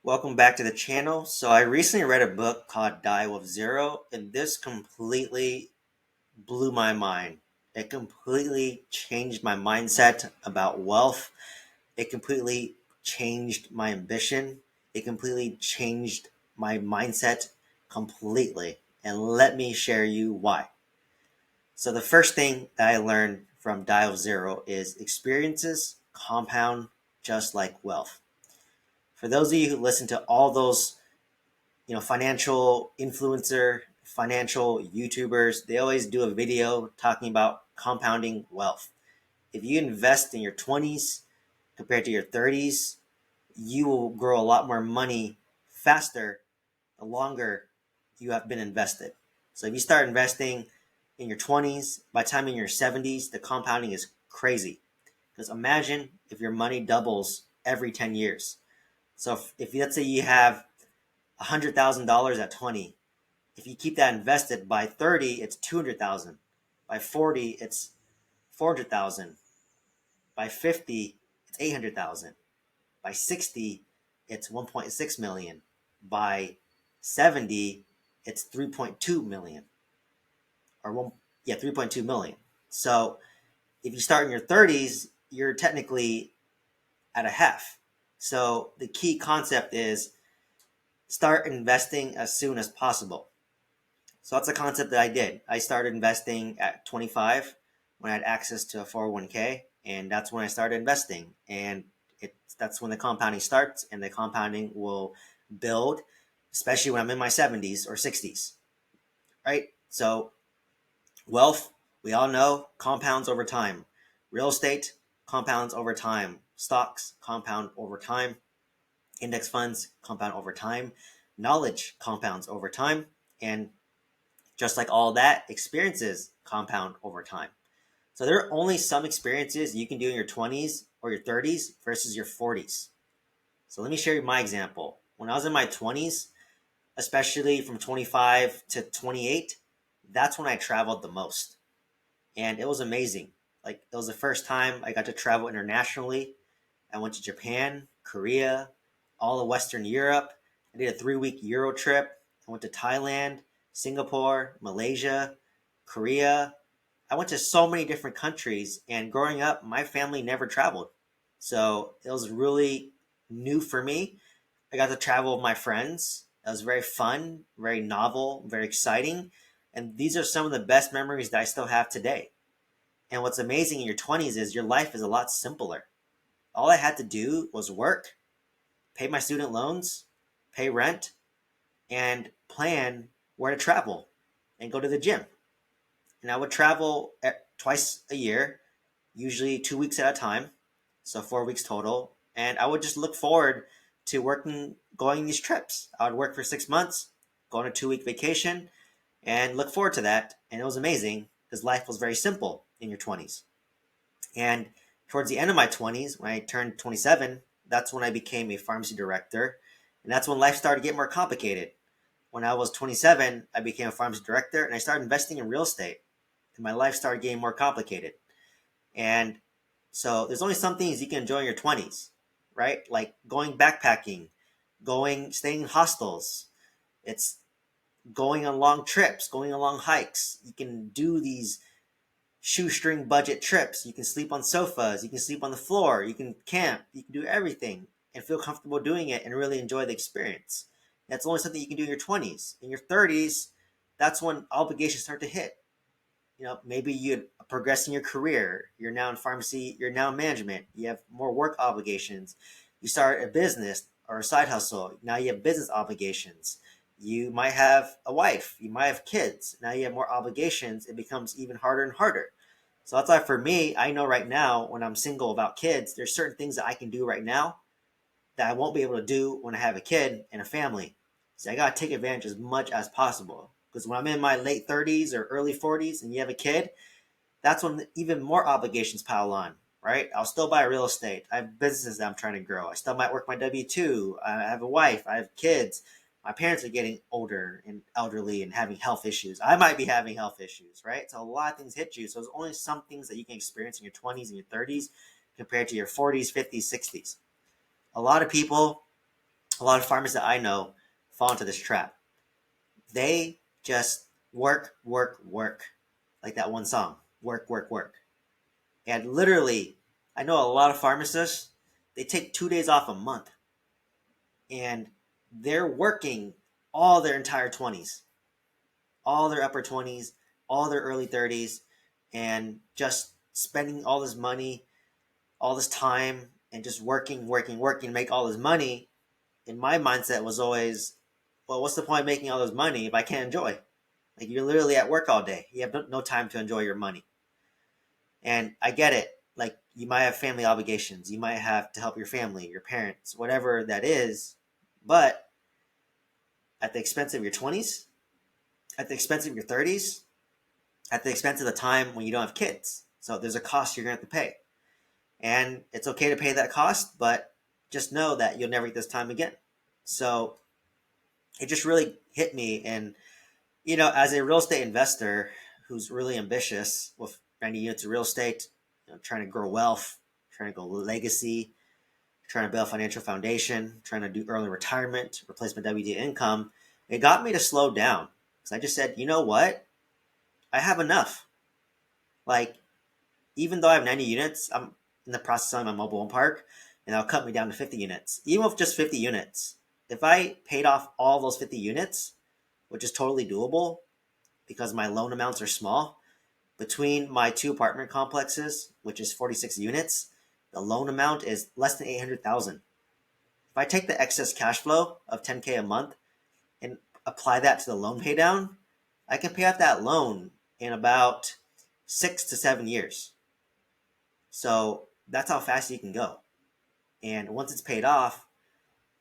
Welcome back to the channel. So I recently read a book called Die with Zero, and this completely blew my mind. It completely changed my mindset about wealth. It completely changed my ambition. It completely changed my mindset completely. And let me share you why. So the first thing that I learned from Die with Zero is experiences compound just like wealth. For those of you who listen to all those financial influencer, financial YouTubers, they always do a video talking about compounding wealth. If you invest in your 20s compared to your 30s, you will grow a lot more money faster the longer you have been invested. So if you start investing in your 20s, by the time in your 70s, the compounding is crazy. Because imagine if your money doubles every 10 years. So if let's say you have $100,000 at 20, if you keep that invested by 30, it's 200,000. By 40, it's 400,000. By 50, it's 800,000. By 60, it's 1.6 million. By 70, it's 3.2 million. Or 3.2 million. So if you start in your 30s, you're technically at a half. So the key concept is start investing as soon as possible. So that's a concept that I did. I started investing at 25 when I had access to a 401k, and that's when I started investing. And that's when the compounding starts, and the compounding will build, especially when I'm in my 70s or 60s, right? So wealth, we all know, compounds over time. Real estate compounds over time. Stocks compound over time. Index funds compound over time. Knowledge compounds over time. And just like all that, experiences compound over time. So there are only some experiences you can do in your 20s or your 30s versus your 40s. So let me share you my example. When I was in my 20s, especially from 25 to 28, that's when I traveled the most. And it was amazing. Like, it was the first time I got to travel internationally. I went to Japan, Korea, all of Western Europe. I did a 3-week Euro trip. I went to Thailand, Singapore, Malaysia, Korea. I went to so many different countries, and growing up, my family never traveled. So it was really new for me. I got to travel with my friends. It was very fun, very novel, very exciting. And these are some of the best memories that I still have today. And what's amazing in your 20s is your life is a lot simpler. All I had to do was work, pay my student loans, pay rent, and plan where to travel and go to the gym. And I would travel twice a year, usually 2 weeks at a time, so 4 weeks total. And I would just look forward to going these trips. I would work for 6 months, go on a 2-week vacation, and look forward to that. And it was amazing because life was very simple in your 20s. And towards the end of my 20s, when I turned 27, that's when I became a pharmacy director. And that's when life started to get more complicated. When I was 27, I became a pharmacy director and I started investing in real estate. And my life started getting more complicated. And so there's only some things you can enjoy in your 20s, right? Like going backpacking, staying in hostels. It's going on long trips, going on long hikes. You can do these shoestring budget trips. You can sleep on sofas, you can sleep on the floor, you can camp, you can do everything and feel comfortable doing it and really enjoy the experience. That's only something you can do in your 20s. In your 30s, that's when obligations start to hit. Maybe you progress in your career. You're now in pharmacy, you're now in management, you have more work obligations. You start a business or a side hustle. Now you have business obligations. You might have a wife, you might have kids. Now you have more obligations. It becomes even harder and harder. So that's why for me, I know right now when I'm single about kids, there's certain things that I can do right now that I won't be able to do when I have a kid and a family. So I got to take advantage as much as possible. Because when I'm in my late 30s or early 40s and you have a kid, that's when even more obligations pile on, right? I'll still buy real estate. I have businesses that I'm trying to grow. I still might work my W-2. I have a wife. I have kids. My parents are getting older and elderly and having health issues. I might be having health issues, right? So a lot of things hit you. So there's only some things that you can experience in your 20s and your 30s compared to your 40s, 50s, 60s. A lot of people A lot of farmers that I know fall into this trap. They just work, work, work, like that one song, work, work, work. And literally, I know a lot of pharmacists, they take 2 days off a month and they're working all their entire 20s, all their upper 20s, all their early 30s, and just spending all this money, all this time, and just working, working, working to make all this money. And my mindset was always, well, what's the point of making all this money if I can't enjoy? Like, you're literally at work all day. You have no time to enjoy your money. And I get it. Like, you might have family obligations. You might have to help your family, your parents, whatever that is. But at the expense of your 20s, at the expense of your 30s, at the expense of the time when you don't have kids. So there's a cost you're going to have to pay. And it's okay to pay that cost, but just know that you'll never get this time again. So it just really hit me. And, as a real estate investor who's really ambitious with 90 units of real estate, trying to grow wealth, trying to go legacy, trying to build a financial foundation, trying to do early retirement, replace my WD income, it got me to slow down. Because I just said, you know what? I have enough. Like, even though I have 90 units, I'm in the process of selling my mobile home park, and that'll cut me down to 50 units. Even with just 50 units, if I paid off all those 50 units, which is totally doable because my loan amounts are small, between my two apartment complexes, which is 46 units, the loan amount is less than 800,000. If I take the excess cash flow of 10K a month and apply that to the loan pay down, I can pay off that loan in about 6 to 7 years. So that's how fast you can go. And once it's paid off,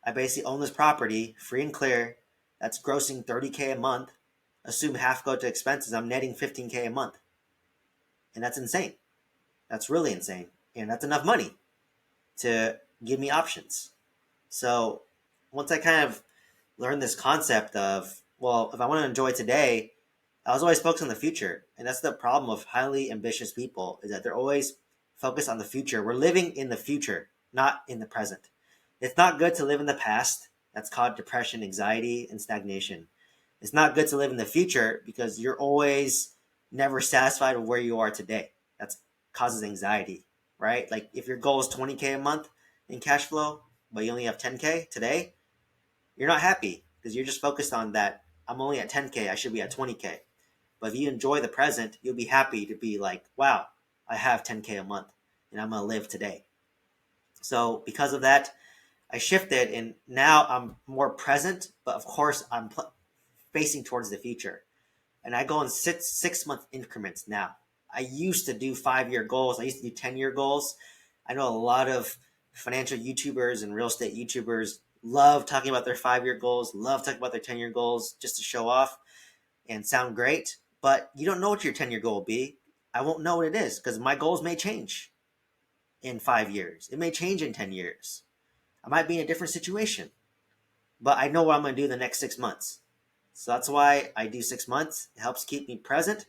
I basically own this property free and clear. That's grossing 30K a month. Assume half go to expenses. I'm netting 15K a month. And that's insane. That's really insane. And that's enough money to give me options. So once I kind of learned this concept of, well, if I want to enjoy today, I was always focused on the future. And that's the problem of highly ambitious people, is that they're always focused on the future. We're living in the future, not in the present. It's not good to live in the past. That's called depression, anxiety, and stagnation. It's not good to live in the future because you're always never satisfied with where you are today. That causes anxiety, right? Like, if your goal is 20K a month in cash flow, but you only have 10K today, you're not happy because you're just focused on that. I'm only at 10K, I should be at 20K. But if you enjoy the present, you'll be happy to be like, wow, I have 10K a month and I'm going to live today. So because of that, I shifted and now I'm more present, but of course I'm facing towards the future. And I go in 6 month increments now. I used to do 5 year goals. I used to do 10-year goals. I know a lot of financial YouTubers and real estate YouTubers love talking about their 5 year goals, love talking about their 10-year goals just to show off and sound great. But you don't know what your 10-year goal will be. I won't know what it is because my goals may change in 5 years. It may change in 10 years. I might be in a different situation, but I know what I'm going to do the next 6 months. So that's why I do 6 months. It helps keep me present,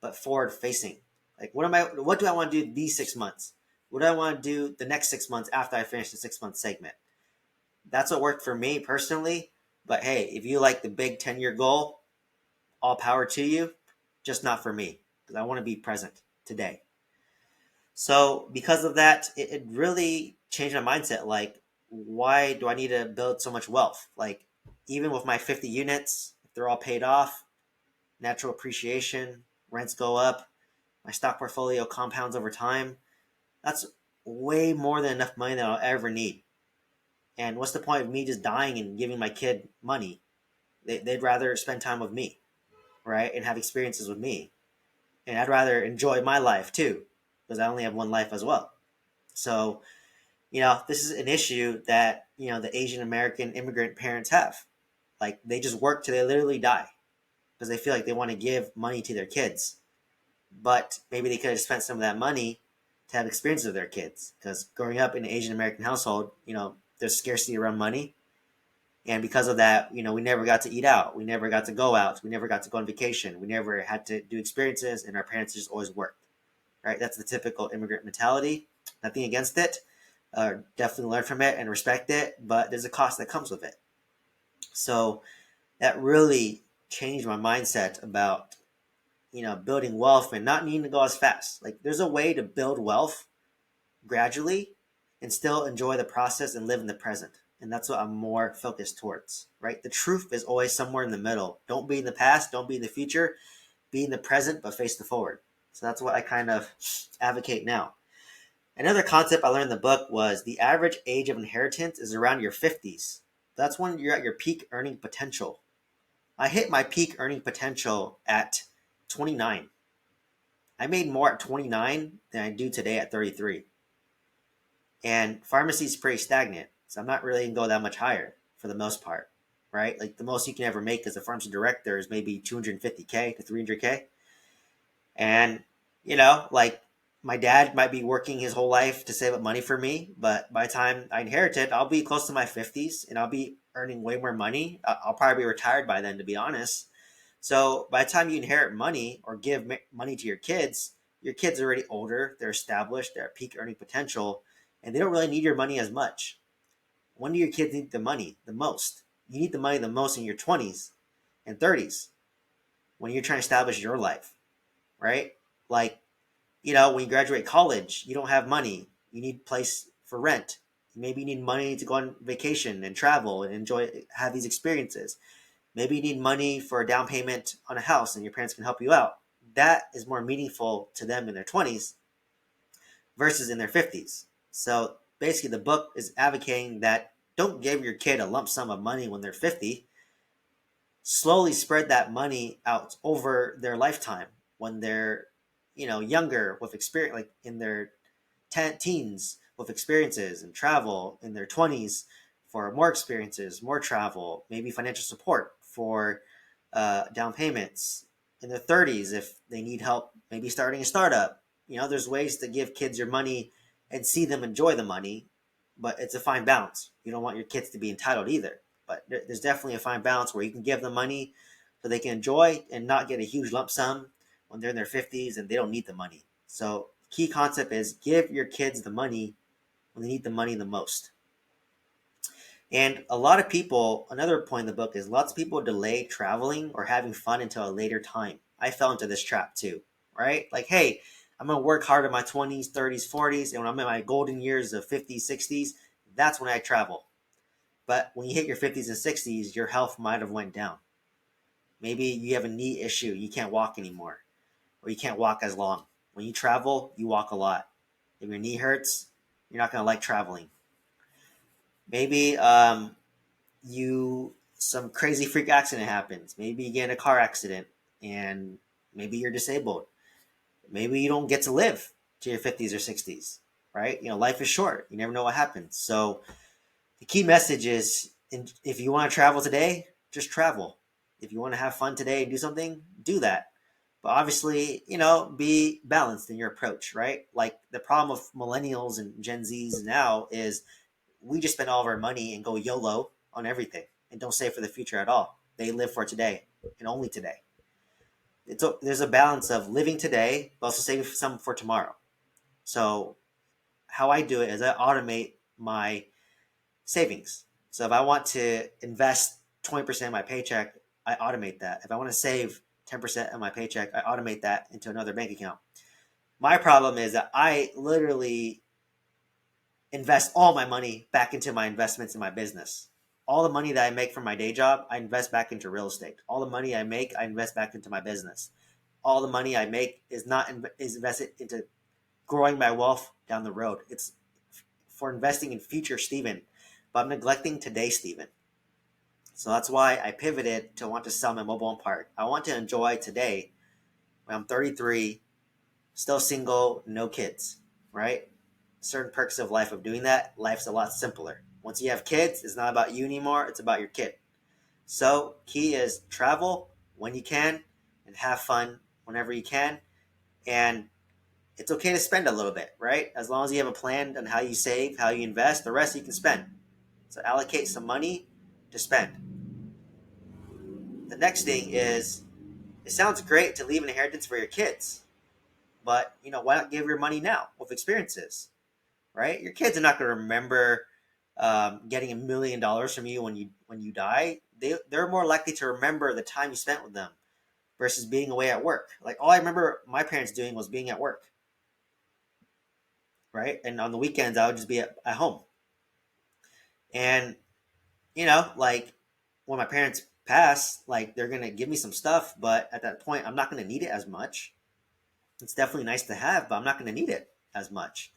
but forward facing. Like, what do I want to do these 6 months? What do I want to do the next 6 months after I finish the 6 month segment? That's what worked for me personally. But hey, if you like the big 10-year goal, all power to you. Just not for me because I want to be present today. So because of that, it really changed my mindset. Like, why do I need to build so much wealth? Like, even with my 50 units, if they're all paid off, natural appreciation, rents go up, my stock portfolio compounds over time, that's way more than enough money that I'll ever need. And what's the point of me just dying and giving my kid money? They'd rather spend time with me, right? And have experiences with me. And I'd rather enjoy my life too, because I only have one life as well. So, this is an issue that, the Asian American immigrant parents have. Like, they just work till they literally die because they feel like they want to give money to their kids. But maybe they could have spent some of that money to have experiences with their kids. Because growing up in an Asian American household, there's scarcity around money. And because of that, we never got to eat out. We never got to go out. We never got to go on vacation. We never had to do experiences, and our parents just always worked. Right? That's the typical immigrant mentality. Nothing against it. definitely learn from it and respect it, but there's a cost that comes with it. So that really changed my mindset about building wealth and not needing to go as fast. Like there's a way to build wealth gradually and still enjoy the process and live in the present. And that's what I'm more focused towards, right? The truth is always somewhere in the middle. Don't be in the past, don't be in the future, be in the present, but face the forward. So that's what I kind of advocate now. Another concept I learned in the book was the average age of inheritance is around your 50s. That's when you're at your peak earning potential. I hit my peak earning potential at 29. I made more at 29 than I do today at 33. And pharmacy is pretty stagnant. So I'm not really going to go that much higher for the most part, right? Like the most you can ever make as a pharmacy director is maybe 250K to 300K. And, like my dad might be working his whole life to save up money for me, but by the time I inherit it, I'll be close to my 50s and I'll be earning way more money. I'll probably be retired by then, to be honest. So by the time you inherit money or give money to your kids are already older, they're established, they're at peak earning potential, and they don't really need your money as much. When do your kids need the money the most? You need the money the most in your 20s and 30s when you're trying to establish your life, right? Like, when you graduate college, you don't have money. You need a place for rent. Maybe you need money to go on vacation and travel and have these experiences. Maybe you need money for a down payment on a house and your parents can help you out. That is more meaningful to them in their 20s versus in their 50s. So basically, the book is advocating that don't give your kid a lump sum of money when they're 50. Slowly spread that money out over their lifetime when they're, younger with experience, like in their teens with experiences and travel, in their 20s for more experiences, more travel, maybe financial support for down payments, in their 30s if they need help, maybe starting a startup. There's ways to give kids your money and see them enjoy the money, but it's a fine balance. You don't want your kids to be entitled either. But there's definitely a fine balance where you can give them money so they can enjoy and not get a huge lump sum when they're in their 50s and they don't need the money. So key concept is give your kids the money when they need the money the most. And a lot of people, another point in the book is lots of people delay traveling or having fun until a later time. I fell into this trap too, right? Like, hey, I'm going to work hard in my 20s, 30s, 40s, and when I'm in my golden years of 50s, 60s, that's when I travel. But when you hit your 50s and 60s, your health might have went down. Maybe you have a knee issue, you can't walk anymore, or you can't walk as long. When you travel, you walk a lot. If your knee hurts, you're not going to like traveling. Maybe some crazy freak accident happens. Maybe you get in a car accident and maybe you're disabled. Maybe you don't get to live to your 50s or 60s, right? Life is short. You never know what happens. So the key message is if you want to travel today, just travel. If you want to have fun today and do something, do that. But obviously, be balanced in your approach, right? Like the problem of millennials and Gen Zs now is we just spend all of our money and go YOLO on everything and don't save for the future at all. They live for today and only today. There's a balance of living today, but also saving some for tomorrow. So how I do it is I automate my savings. So if I want to invest 20% of my paycheck, I automate that. If I want to save 10% of my paycheck, I automate that into another bank account. My problem is that I literally invest all my money back into my investments in my business. All the money that I make from my day job, I invest back into real estate. All the money I make, I invest back into my business. All the money I make is invested into growing my wealth down the road. It's for investing in future Steven, but I'm neglecting today Steven. So that's why I pivoted to want to sell my mobile home park. I want to enjoy today when I'm 33, still single, no kids, right? Certain perks of life of doing that. Life's a lot simpler. Once you have kids, it's not about you anymore, it's about your kid. So key is travel when you can and have fun whenever you can. And it's okay to spend a little bit, right? As long as you have a plan on how you save, how you invest, the rest you can spend. So allocate some money to spend. The next thing is, it sounds great to leave an inheritance for your kids, but why not give your money now with experiences? right? Your kids are not going to remember getting $1 million from you when you die. They're more likely to remember the time you spent with them versus being away at work. Like all I remember my parents doing was being at work, right? And on the weekends I would just be at home. And like when my parents pass, like they're gonna give me some stuff, but at that point I'm not gonna need it as much. It's definitely nice to have, but I'm not gonna need it as much.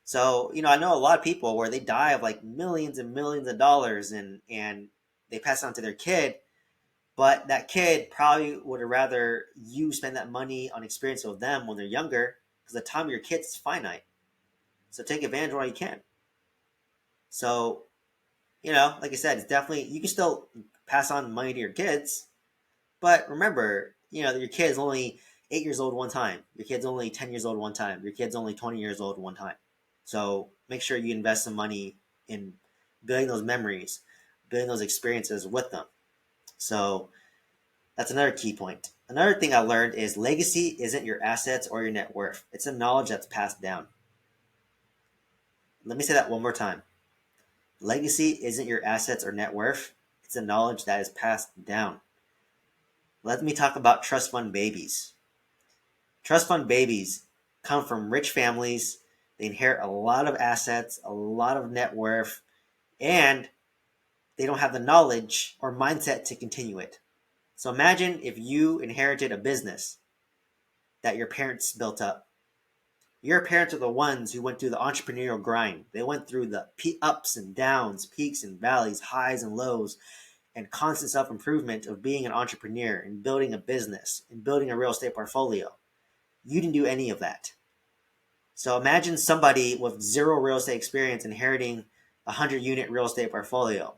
So, I know a lot of people where they die of like millions and millions of dollars and they pass it on to their kid, but that kid probably would have rather you spend that money on experience with them when they're younger because the time of your kids is finite. So take advantage while you can. So, like I said, it's definitely you can still pass on money to your kids, but remember, that your kid is only 8 years old one time. Your kid's only 10 years old one time. Your kid's only 20 years old one time. So make sure you invest some money in building those memories, building those experiences with them. So that's another key point. Another thing I learned is legacy isn't your assets or your net worth. It's a knowledge that's passed down. Let me say that one more time. Legacy isn't your assets or net worth. It's a knowledge that is passed down. Let me talk about trust fund babies. Trust fund babies come from rich families. They inherit a lot of assets, a lot of net worth, and they don't have the knowledge or mindset to continue it. So imagine if you inherited a business that your parents built up. Your parents are the ones who went through the entrepreneurial grind. They went through the ups and downs, peaks and valleys, highs and lows, and constant self improvement of being an entrepreneur and building a business and building a real estate portfolio. You didn't do any of that. So imagine somebody with zero real estate experience inheriting a 100-unit real estate portfolio.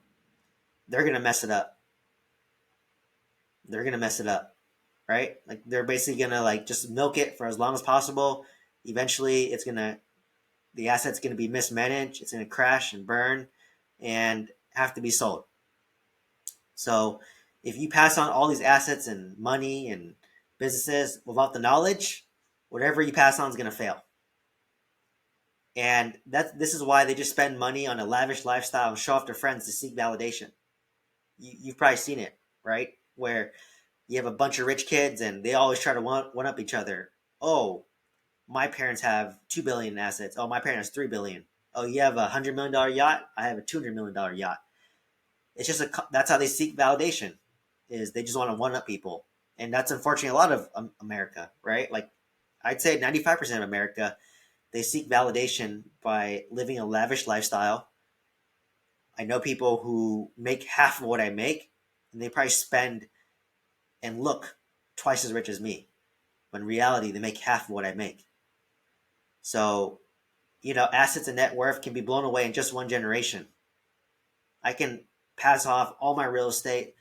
They're going to mess it up. They're going to mess it up, right? Like they're basically going to like just milk it for as long as possible. Eventually the asset's going to be mismanaged. It's going to crash and burn and have to be sold. So if you pass on all these assets and money and businesses without the knowledge, whatever you pass on is going to fail. And this is why they just spend money on a lavish lifestyle and show off their friends to seek validation. You've probably seen it, right? Where you have a bunch of rich kids and they always try to one up each other. Oh, my parents have 2 billion in assets. Oh, my parents has 3 billion. Oh, you have $100 million yacht. I have a $200 million yacht. It's just that's how they seek validation. Is they just want to one up people, and that's unfortunately a lot of America, right? Like I'd say 95% of America, they seek validation by living a lavish lifestyle. I know people who make half of what I make, and they probably spend and look twice as rich as me. When in reality, they make half of what I make. So, assets and net worth can be blown away in just one generation. I can pass off all my real estate,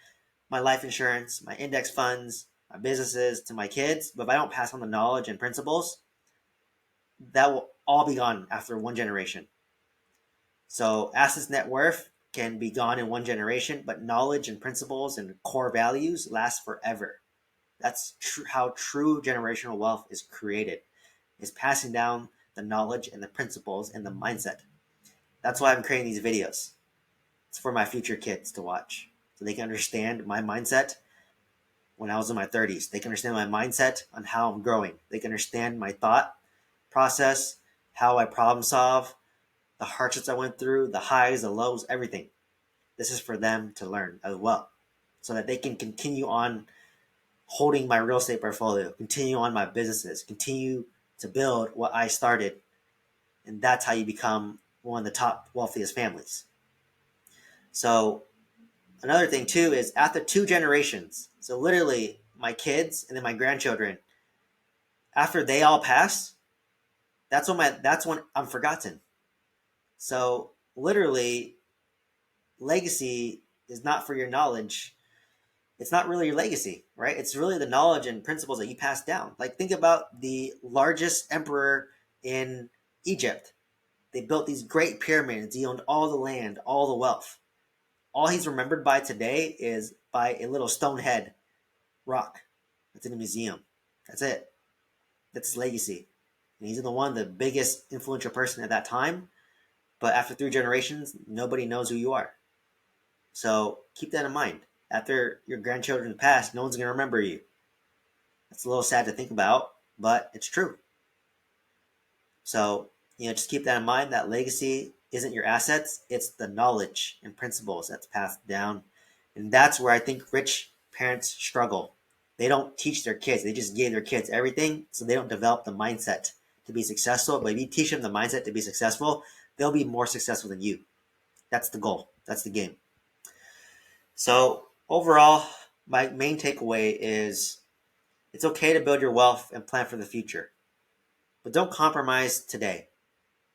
my life insurance, my index funds, my businesses to my kids, but if I don't pass on the knowledge and principles, that will all be gone after one generation. So assets net worth can be gone in one generation, but knowledge and principles and core values last forever. That's how true generational wealth is created, is passing down the knowledge and the principles and the mindset. That's why I'm creating these videos. It's for my future kids to watch so they can understand my mindset when I was in my 30s. They can understand my mindset on how I'm growing. They can understand my thought process, how I problem solve, the hardships I went through, the highs, the lows, everything. This is for them to learn as well so that they can continue on holding my real estate portfolio, continue on my businesses, continue to build what I started. And that's how you become one of the top wealthiest families. So another thing too is after 2 generations, so literally my kids and then my grandchildren, after they all pass, that's when I'm forgotten. So literally, legacy is not for your knowledge. It's not really your legacy, right? It's really the knowledge and principles that you pass down. Like think about the largest emperor in Egypt. They built these great pyramids. He owned all the land, all the wealth. All he's remembered by today is by a little stone head rock that's in a museum. That's it. That's his legacy. And he's the biggest influential person at that time. But after 3 generations, nobody knows who you are. So keep that in mind. After your grandchildren pass, no one's going to remember you. That's a little sad to think about, but it's true. So, just keep that in mind, that legacy isn't your assets, it's the knowledge and principles that's passed down. And that's where I think rich parents struggle. They don't teach their kids, they just give their kids everything, so they don't develop the mindset to be successful. But if you teach them the mindset to be successful, they'll be more successful than you. That's the goal, that's the game. So, overall, my main takeaway is it's okay to build your wealth and plan for the future, but don't compromise today.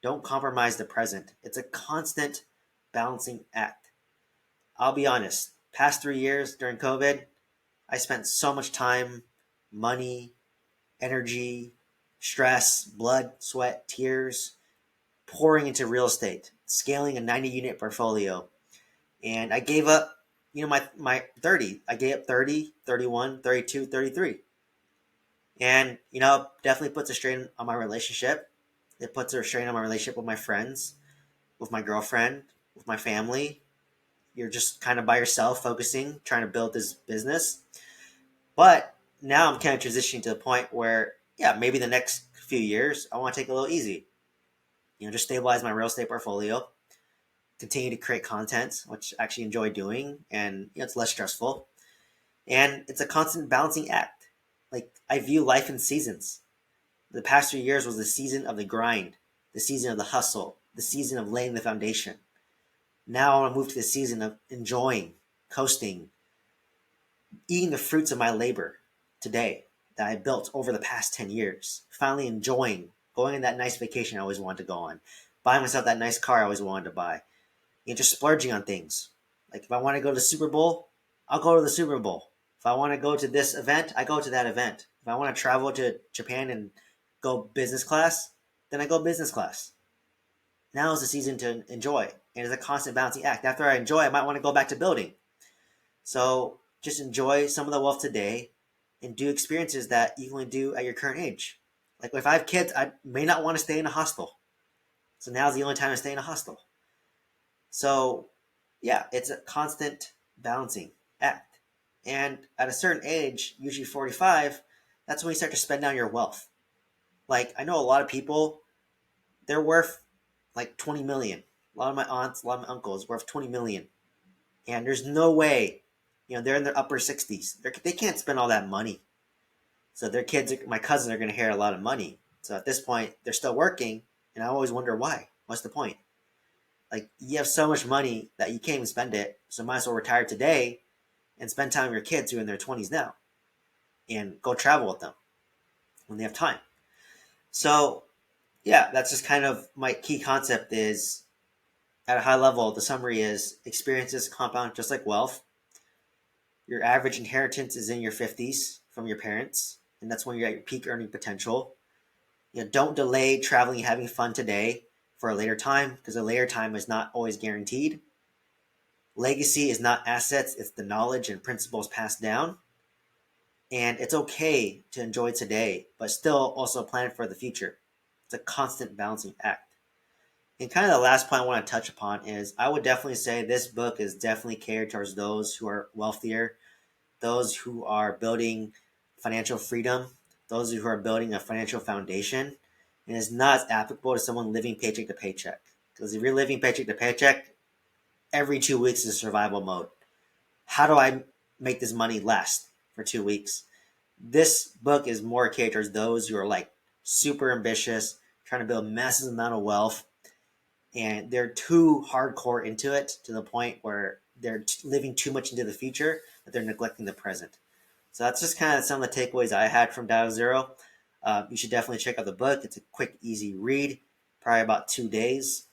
Don't compromise the present. It's a constant balancing act. I'll be honest, past 3 years during COVID, I spent so much time, money, energy, stress, blood, sweat, tears pouring into real estate, scaling a 90 unit portfolio. And I gave up, my 30. I gave up 30, 31, 32, 33. And, definitely puts a strain on my relationship. It puts a strain on my relationship with my friends, with my girlfriend, with my family. You're just kind of by yourself, focusing, trying to build this business. But now I'm kind of transitioning to the point where, yeah, maybe the next few years, I want to take it a little easy. Just stabilize my real estate portfolio, continue to create content, which I actually enjoy doing, and it's less stressful. And it's a constant balancing act. Like, I view life in seasons. The past 3 years was the season of the grind, the season of the hustle, the season of laying the foundation. Now I want to move to the season of enjoying, coasting, eating the fruits of my labor today that I built over the past 10 years. Finally enjoying going on that nice vacation I always wanted to go on, buying myself that nice car I always wanted to buy, just splurging on things. Like, if I want to go to the Super Bowl, I'll go to the Super Bowl. If I want to go to this event, I go to that event. If I want to travel to Japan and go business class, then I go business class. Now is the season to enjoy, and it's a constant balancing act. After I enjoy, I might want to go back to building. So just enjoy some of the wealth today and do experiences that you can only do at your current age. Like, if I have kids, I may not want to stay in a hostel. So now's the only time to stay in a hostel. So yeah, it's a constant balancing act. And at a certain age, usually 45, that's when you start to spend down your wealth. Like, I know a lot of people, they're worth like 20 million. A lot of my aunts, a lot of my uncles worth 20 million. And there's no way, they're in their upper 60s. They can't spend all that money. So their kids, my cousins, are going to inherit a lot of money. So at this point, they're still working. And I always wonder why. What's the point? Like, you have so much money that you can't even spend it. So might as well retire today and spend time with your kids who are in their 20s now. And go travel with them when they have time. So yeah, that's just kind of my key concept is, at a high level, the summary is experiences compound just like wealth. Your average inheritance is in your 50s from your parents, and that's when you're at your peak earning potential. Don't delay traveling and having fun today for a later time, because a later time is not always guaranteed. Legacy is not assets, it's the knowledge and principles passed down. And it's okay to enjoy today, but still also plan for the future. It's a constant balancing act. And kind of the last point I want to touch upon is, I would definitely say this book is definitely catered towards those who are wealthier, those who are building financial freedom, those who are building a financial foundation, and is not as applicable to someone living paycheck to paycheck. Because if you're living paycheck to paycheck, every 2 weeks is survival mode. How do I make this money last for 2 weeks? This book is more catered towards those who are like super ambitious, trying to build massive amount of wealth, and they're too hardcore into it to the point where they're living too much into the future that they're neglecting the present. So that's just kind of some of the takeaways I had from Dial Zero. You should definitely check out the book. It's a quick, easy read, probably about 2 days.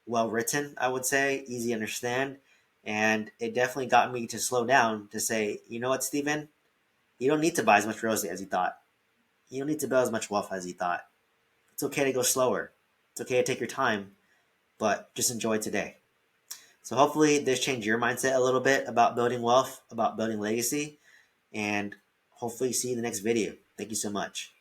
Well written, I would say, easy to understand. And it definitely got me to slow down to say, you know what, Stephen? You don't need to buy as much real estate as you thought. You don't need to build as much wealth as you thought. It's okay to go slower. It's okay to take your time, but just enjoy today. So hopefully this changed your mindset a little bit about building wealth, about building legacy, and hopefully see you in the next video. Thank you so much.